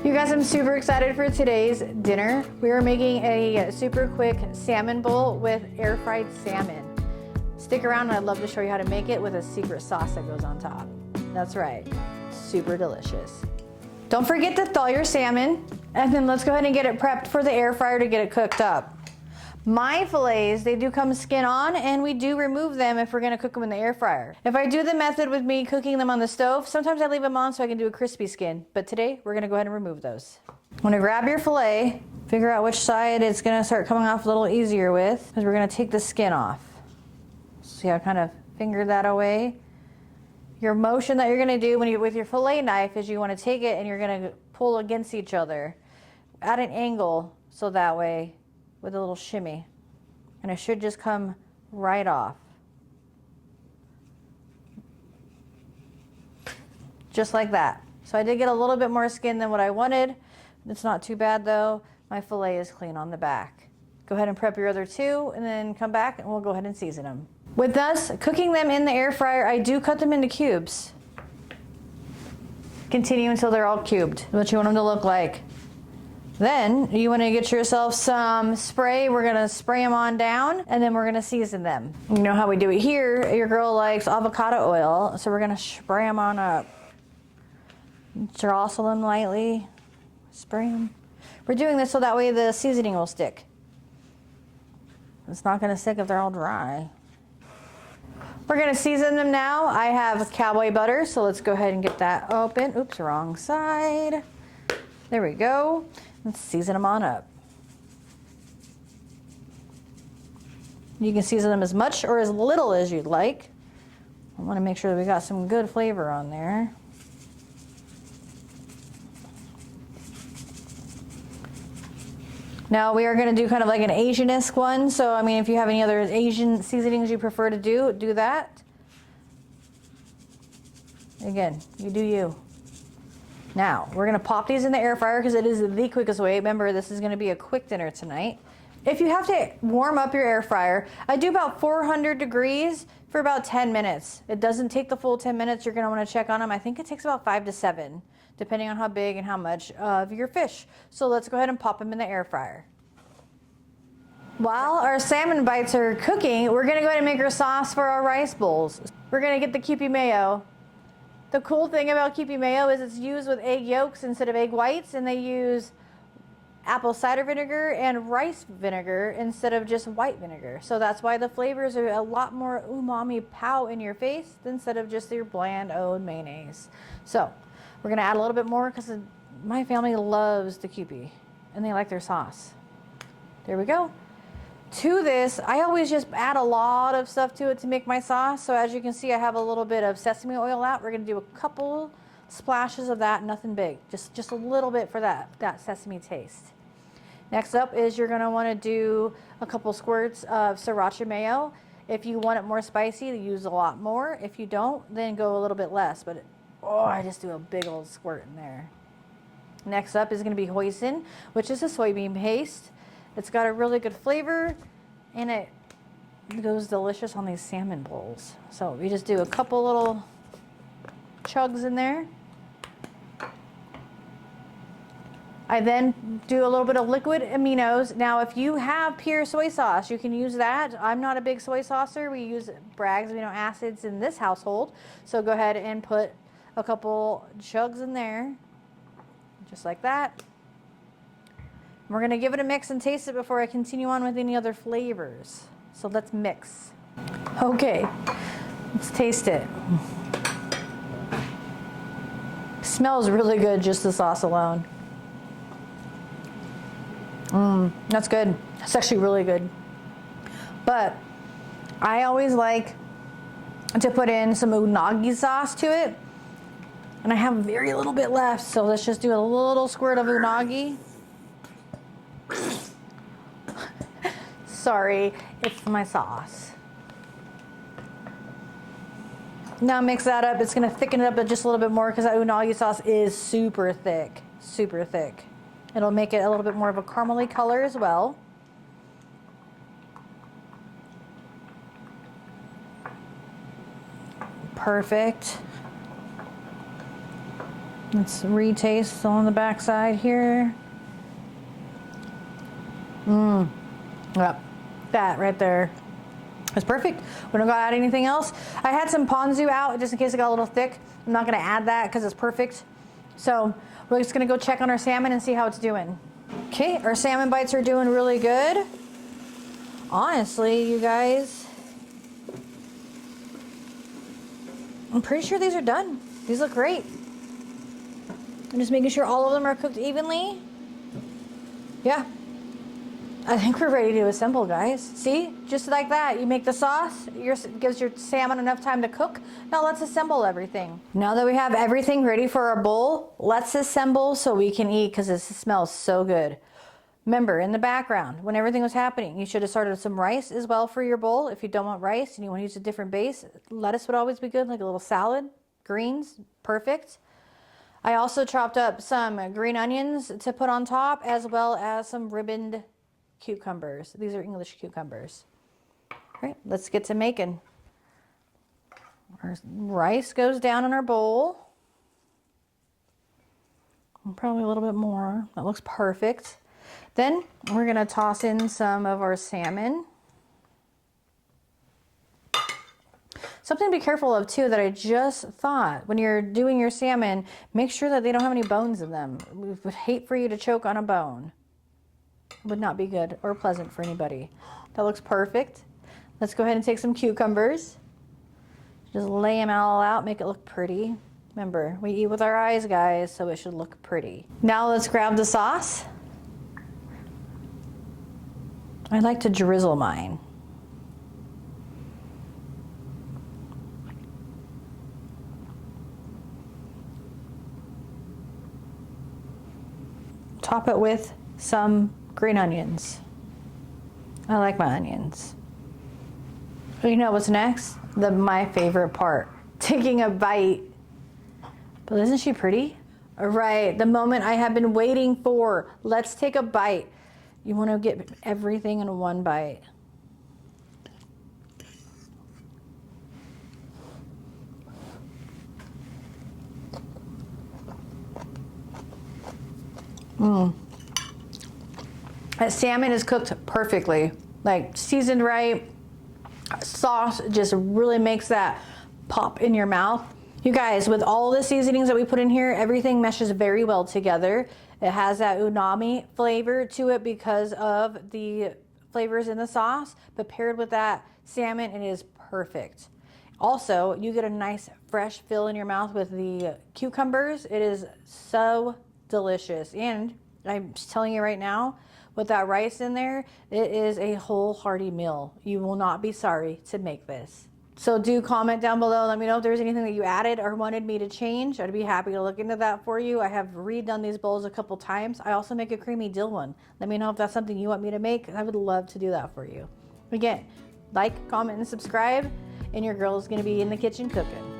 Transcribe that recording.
You guys, I'm super excited for today's dinner. We are making a super quick salmon bowl with air fried salmon. Stick around and I'd love to show you how to make it with a secret sauce that goes on top. That's right, super delicious. Don't forget to thaw your salmon, and then let's go ahead and get it prepped for the air fryer to get it cooked up. My fillets, they do come skin on, and we do remove them if we're gonna cook them in the air fryer. If I do the method with me cooking them on the stove, sometimes I leave them on so I can do a crispy skin, but today we're gonna go ahead and remove those. I'm gonna grab your fillet, figure out which side it's gonna start coming off a little easier with, because we're gonna take the skin off. See how I kind of fingered that away? Your motion that you're gonna do with your fillet knife is you wanna take it and you're gonna pull against each other at an angle, so that way, with a little shimmy, and it should just come right off. Just like that. So I did get a little bit more skin than what I wanted. It's not too bad though. My fillet is clean on the back. Go ahead and prep your other two and then come back and we'll go ahead and season them. With us cooking them in the air fryer, I do cut them into cubes. Continue until they're all cubed, what you want them to look like. Then you want to get yourself some spray. We're going to spray them on down and then we're going to season them. You know how we do it here. Your girl likes avocado oil, so we're going to spray them on up. Jostle them lightly. Spray them. We're doing this so that way the seasoning will stick. It's not going to stick if they're all dry. We're going to season them now. I have Cowboy butter, so let's go ahead and get that open. Oops, wrong side. There we go. Let's season them on up. You can season them as much or as little as you'd like. I want to make sure that we got some good flavor on there. Now we are going to do kind of like an Asian-esque one. So, I mean, if you have any other Asian seasonings you prefer to do that. Again, you do you. Now, we're gonna pop these in the air fryer because it is the quickest way. Remember, this is gonna be a quick dinner tonight. If you have to warm up your air fryer, I do about 400 degrees for about 10 minutes. It doesn't take the full 10 minutes. You're gonna wanna check on them. I think it takes about 5 to 7, depending on how big and how much of your fish. So let's go ahead and pop them in the air fryer. While our salmon bites are cooking, we're gonna go ahead and make our sauce for our rice bowls. We're gonna get the Kewpie mayo. The cool thing about Kewpie mayo is it's used with egg yolks instead of egg whites, and they use apple cider vinegar and rice vinegar instead of just white vinegar. So that's why the flavors are a lot more umami pow in your face instead of just your bland old mayonnaise. So we're gonna add a little bit more because my family loves the Kewpie and they like their sauce. There we go. To this, I always just add a lot of stuff to it to make my sauce. So as you can see, I have a little bit of sesame oil out. We're gonna do a couple splashes of that, nothing big, just a little bit for that sesame taste. Next up is you're gonna wanna do a couple squirts of sriracha mayo. If you want it more spicy, use a lot more. If you don't, then go a little bit less. But I just do a big old squirt in there. Next up is gonna be hoisin, which is a soybean paste. It's got a really good flavor, and it goes delicious on these salmon bowls. So we just do a couple little chugs in there. I then do a little bit of liquid aminos. Now, if you have pure soy sauce, you can use that. I'm not a big soy saucer. We use Bragg's amino acids in this household. So go ahead and put a couple chugs in there, just like that. We're gonna give it a mix and taste it before I continue on with any other flavors. So let's mix. Okay, let's taste it. Smells really good, just the sauce alone. That's good. That's actually really good. But I always like to put in some unagi sauce to it. And I have very little bit left, so let's just do a little squirt of unagi. Sorry, it's my sauce. Now mix that up. It's gonna thicken it up just a little bit more because that unagi sauce is super thick, super thick. It'll make it a little bit more of a caramely color as well. Perfect. Let's retaste on the back side here. Yep, that right there is perfect. We don't gotta add anything else. I had some ponzu out just in case it got a little thick. I'm not gonna add that because it's perfect. So we're just gonna go check on our salmon and see how it's doing. Okay, our salmon bites are doing really good. Honestly, you guys, I'm pretty sure these are done. These look great. I'm just making sure all of them are cooked evenly. Yeah. I think we're ready to assemble, guys. See, just like that, you make the sauce, gives your salmon enough time to cook. Now let's assemble everything. Now that we have everything ready for our bowl, let's assemble so we can eat because this smells so good. Remember, in the background, when everything was happening, you should have started some rice as well for your bowl. If you don't want rice and you want to use a different base, lettuce would always be good, like a little salad. Greens, perfect. I also chopped up some green onions to put on top, as well as some ribboned cucumbers. These are English cucumbers. All right, let's get to making. Our rice goes down in our bowl. And probably a little bit more. That looks perfect. Then we're gonna toss in some of our salmon. Something to be careful of too that I just thought, when you're doing your salmon, make sure that they don't have any bones in them. We would hate for you to choke on a bone. Would not be good or pleasant for anybody. That looks perfect. Let's go ahead and take some cucumbers. Just lay them all out, make it look pretty. Remember, we eat with our eyes, guys, so it should look pretty. Now let's grab the sauce. I like to drizzle mine. Top it with some green onions. I like my onions. You know what's next? My favorite part, taking a bite. But isn't she pretty? All right, the moment I have been waiting for. Let's take a bite. You want to get everything in one bite. That salmon is cooked perfectly, like seasoned right. Sauce just really makes that pop in your mouth. You guys, with all the seasonings that we put in here, everything meshes very well together. It has that umami flavor to it because of the flavors in the sauce, but paired with that salmon, it is perfect. Also, you get a nice fresh fill in your mouth with the cucumbers. It is so delicious. And I'm just telling you right now, with that rice in there, it is a whole hearty meal. You will not be sorry to make this. So do comment down below. Let me know if there's anything that you added or wanted me to change. I'd be happy to look into that for you. I have redone these bowls a couple times. I also make a creamy dill one. Let me know if that's something you want me to make. I would love to do that for you. Again, like, comment, and subscribe, and your girl's gonna be in the kitchen cooking.